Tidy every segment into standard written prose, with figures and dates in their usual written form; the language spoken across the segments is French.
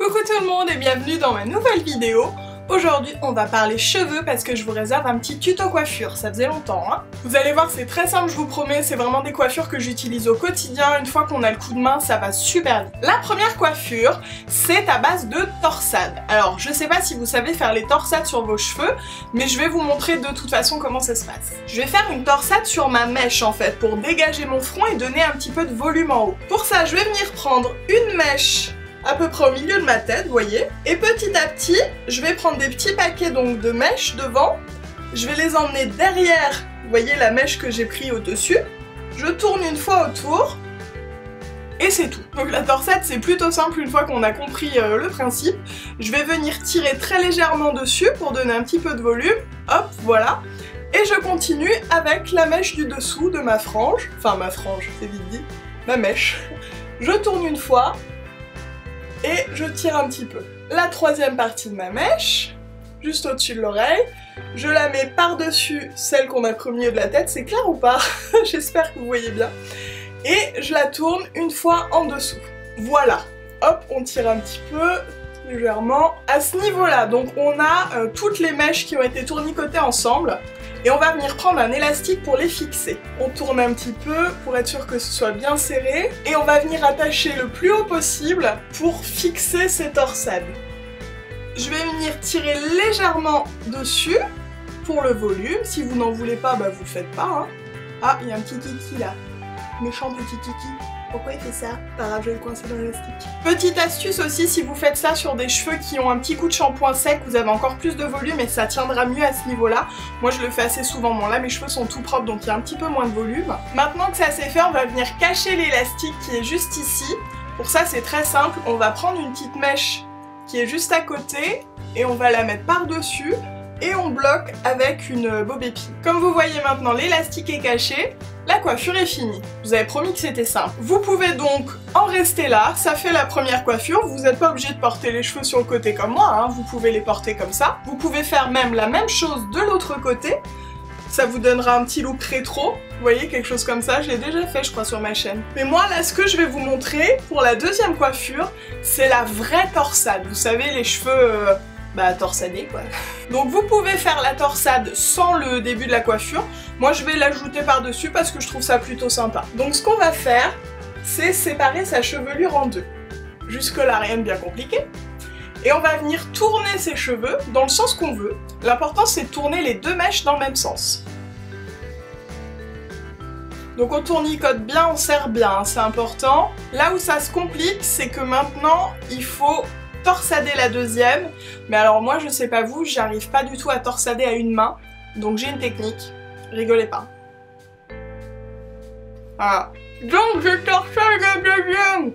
Coucou tout le monde et bienvenue dans ma nouvelle vidéo. Aujourd'hui on va parler cheveux parce que je vous réserve un petit tuto coiffure, ça faisait longtemps hein. Vous allez voir c'est très simple je vous promets, c'est vraiment des coiffures que j'utilise au quotidien, une fois qu'on a le coup de main ça va super vite. La première coiffure c'est à base de torsade. Alors je sais pas si vous savez faire les torsades sur vos cheveux, mais je vais vous montrer de toute façon comment ça se passe. Je vais faire une torsade sur ma mèche en fait pour dégager mon front et donner un petit peu de volume en haut. Pour ça je vais venir prendre une mèche à peu près au milieu de ma tête, vous voyez. Et petit à petit, je vais prendre des petits paquets donc de mèches devant. Je vais les emmener derrière, vous voyez la mèche que j'ai pris au-dessus. Je tourne une fois autour. Et c'est tout. Donc la torsade c'est plutôt simple une fois qu'on a compris le principe. Je vais venir tirer très légèrement dessus pour donner un petit peu de volume. Hop, voilà. Et je continue avec la mèche du dessous de ma frange. Enfin ma frange, c'est vite dit. Ma mèche. Je tourne une fois. Et je tire un petit peu. La troisième partie de ma mèche, juste au-dessus de l'oreille, je la mets par-dessus celle qu'on a pris au milieu de la tête, c'est clair ou pas? J'espère que vous voyez bien. Et je la tourne une fois en dessous. Voilà. Hop, on tire un petit peu, légèrement. À ce niveau-là, donc on a toutes les mèches qui ont été tournicotées ensemble. Et on va venir prendre un élastique pour les fixer. On tourne un petit peu pour être sûr que ce soit bien serré. Et on va venir attacher le plus haut possible pour fixer ces torsades. Je vais venir tirer légèrement dessus pour le volume. Si vous n'en voulez pas, bah vous le faites pas. Hein. Ah, il y a un petit kiki là. Méchant petit kiki. Pourquoi il fait ça? Pas grave, je vais le coincer dans l'élastique. Petite astuce aussi, si vous faites ça sur des cheveux qui ont un petit coup de shampoing sec, vous avez encore plus de volume et ça tiendra mieux à ce niveau-là. Moi je le fais assez souvent, bon là mes cheveux sont tout propres donc il y a un petit peu moins de volume. Maintenant que ça c'est fait, on va venir cacher l'élastique qui est juste ici. Pour ça c'est très simple, on va prendre une petite mèche qui est juste à côté et on va la mettre par-dessus. Et on bloque avec une bobépine. Comme vous voyez maintenant, l'élastique est caché, la coiffure est finie. Je vous avais promis que c'était simple. Vous pouvez donc en rester là, ça fait la première coiffure, vous n'êtes pas obligé de porter les cheveux sur le côté comme moi, hein. Vous pouvez les porter comme ça. Vous pouvez faire même la même chose de l'autre côté, ça vous donnera un petit look rétro. Vous voyez, quelque chose comme ça, je l'ai déjà fait je crois sur ma chaîne. Mais moi là, ce que je vais vous montrer pour la deuxième coiffure, c'est la vraie torsade. Vous savez, les cheveux... torsadé quoi. Donc vous pouvez faire la torsade sans le début de la coiffure. Moi je vais l'ajouter par-dessus parce que je trouve ça plutôt sympa. Donc ce qu'on va faire, c'est séparer sa chevelure en deux. Jusque là rien de bien compliqué. Et on va venir tourner ses cheveux dans le sens qu'on veut. L'important c'est de tourner les deux mèches dans le même sens. Donc on tournicote bien, on serre bien, hein, c'est important. Là où ça se complique, c'est que maintenant il faut torsader la deuxième, mais alors moi je sais pas vous, j'arrive pas du tout à torsader à une main, donc j'ai une technique, rigolez pas. Voilà. Donc je torsade la deuxième.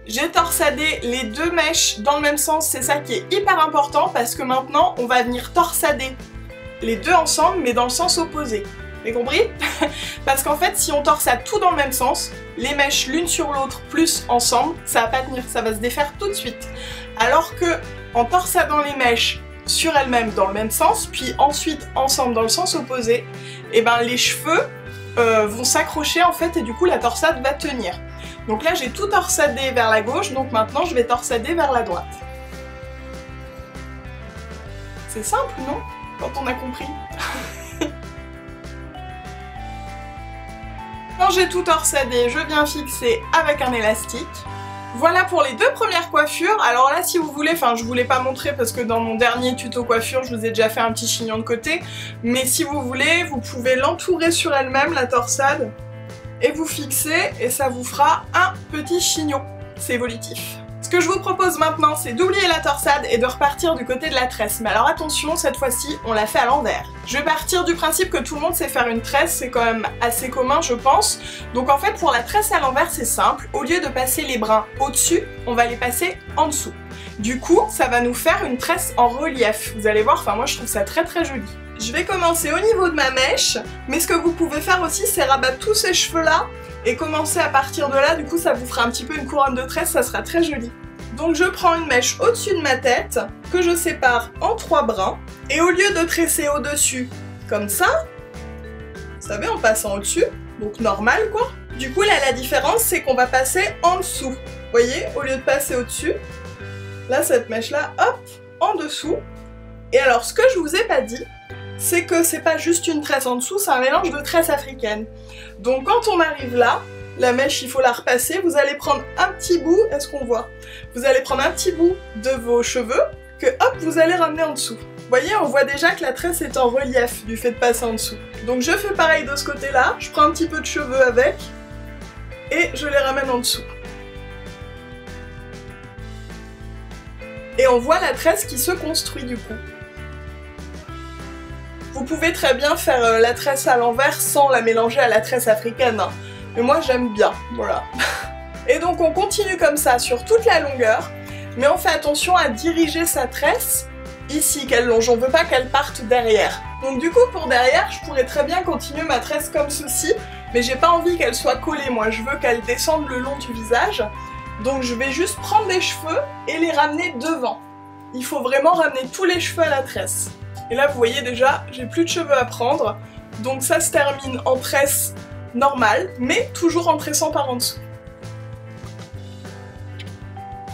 J'ai torsadé les deux mèches dans le même sens, c'est ça qui est hyper important parce que maintenant on va venir torsader les deux ensemble mais dans le sens opposé. Vous avez compris? Parce qu'en fait, si on torsade tout dans le même sens, les mèches l'une sur l'autre plus ensemble, ça va pas tenir, ça va se défaire tout de suite. Alors que en torsadant les mèches sur elles-mêmes dans le même sens, puis ensuite ensemble dans le sens opposé, et ben les cheveux vont s'accrocher en fait et du coup la torsade va tenir. Donc là j'ai tout torsadé vers la gauche, donc maintenant je vais torsader vers la droite. C'est simple, non? Quand on a compris. Quand j'ai tout torsadé, je viens fixer avec un élastique. Voilà pour les deux premières coiffures. Alors là, si vous voulez, enfin je vous l'ai pas montré parce que dans mon dernier tuto coiffure, je vous ai déjà fait un petit chignon de côté. Mais si vous voulez, vous pouvez l'entourer sur elle-même, la torsade, et vous fixer, et ça vous fera un petit chignon. C'est évolutif. Ce que je vous propose maintenant, c'est d'oublier la torsade et de repartir du côté de la tresse. Mais alors attention, cette fois-ci, on l'a fait à l'envers. Je vais partir du principe que tout le monde sait faire une tresse, c'est quand même assez commun, je pense. Donc en fait, pour la tresse à l'envers, c'est simple. Au lieu de passer les brins au-dessus, on va les passer en dessous. Du coup, ça va nous faire une tresse en relief. Vous allez voir, enfin moi je trouve ça très très joli. Je vais commencer au niveau de ma mèche, mais ce que vous pouvez faire aussi, c'est rabattre tous ces cheveux-là et commencer à partir de là, du coup ça vous fera un petit peu une couronne de tresse, ça sera très joli. Donc je prends une mèche au-dessus de ma tête, que je sépare en 3 brins, et au lieu de tresser au-dessus, comme ça, vous savez, en passant au-dessus, donc normal quoi. Du coup là la différence c'est qu'on va passer en dessous. Vous voyez, au lieu de passer au-dessus, là cette mèche là, hop, en dessous. Et alors ce que je vous ai pas dit, c'est que c'est pas juste une tresse en dessous, c'est un mélange de tresses africaines. Donc quand on arrive là, la mèche il faut la repasser, vous allez prendre un petit bout, est-ce qu'on voit? Vous allez prendre un petit bout de vos cheveux, que hop, vous allez ramener en dessous. Vous voyez, on voit déjà que la tresse est en relief du fait de passer en dessous. Donc je fais pareil de ce côté-là, je prends un petit peu de cheveux avec, et je les ramène en dessous. Et on voit la tresse qui se construit du coup. Vous pouvez très bien faire la tresse à l'envers sans la mélanger à la tresse africaine, hein. Mais moi j'aime bien, voilà. Et donc on continue comme ça sur toute la longueur, mais on fait attention à diriger sa tresse ici, qu'elle longe, on veut pas qu'elle parte derrière. Donc du coup pour derrière, je pourrais très bien continuer ma tresse comme ceci, mais j'ai pas envie qu'elle soit collée, moi je veux qu'elle descende le long du visage. Donc je vais juste prendre les cheveux et les ramener devant. Il faut vraiment ramener tous les cheveux à la tresse. Et là vous voyez déjà, j'ai plus de cheveux à prendre, donc ça se termine en tresse normale, mais toujours en tressant par en dessous.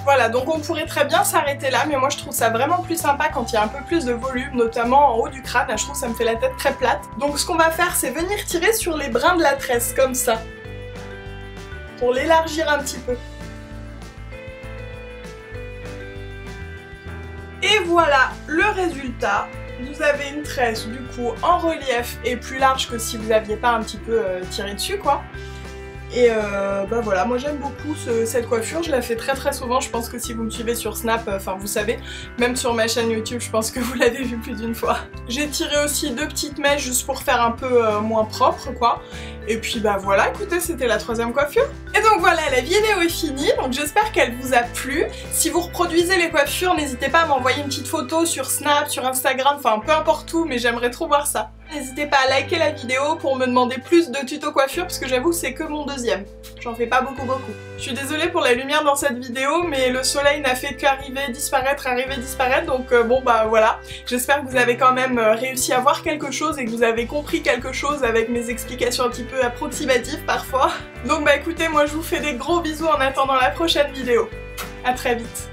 Voilà, donc on pourrait très bien s'arrêter là, mais moi je trouve ça vraiment plus sympa quand il y a un peu plus de volume, notamment en haut du crâne, là, je trouve que ça me fait la tête très plate. Donc ce qu'on va faire, c'est venir tirer sur les brins de la tresse, comme ça, pour l'élargir un petit peu. Et voilà le résultat. Vous avez une tresse du coup en relief et plus large que si vous aviez pas un petit peu tiré dessus quoi. Et bah voilà, moi j'aime beaucoup cette coiffure, je la fais très souvent, je pense que si vous me suivez sur Snap, enfin vous savez, même sur ma chaîne YouTube, je pense que vous l'avez vu plus d'une fois. J'ai tiré aussi 2 petites mèches juste pour faire un peu moins propre quoi. Et puis bah voilà, écoutez, c'était la 3e coiffure. Et donc voilà, la vidéo est finie, donc j'espère qu'elle vous a plu. Si vous reproduisez les coiffures, n'hésitez pas à m'envoyer une petite photo sur Snap, sur Instagram, enfin peu importe où, mais j'aimerais trop voir ça. N'hésitez pas à liker la vidéo pour me demander plus de tutos coiffure parce que j'avoue que c'est que mon 2e. J'en fais pas beaucoup. Je suis désolée pour la lumière dans cette vidéo mais le soleil n'a fait qu'arriver, disparaître, donc bon bah voilà. J'espère que vous avez quand même réussi à voir quelque chose et que vous avez compris quelque chose avec mes explications un petit peu approximatives parfois. Donc bah écoutez, moi je vous fais des gros bisous en attendant la prochaine vidéo. À très vite.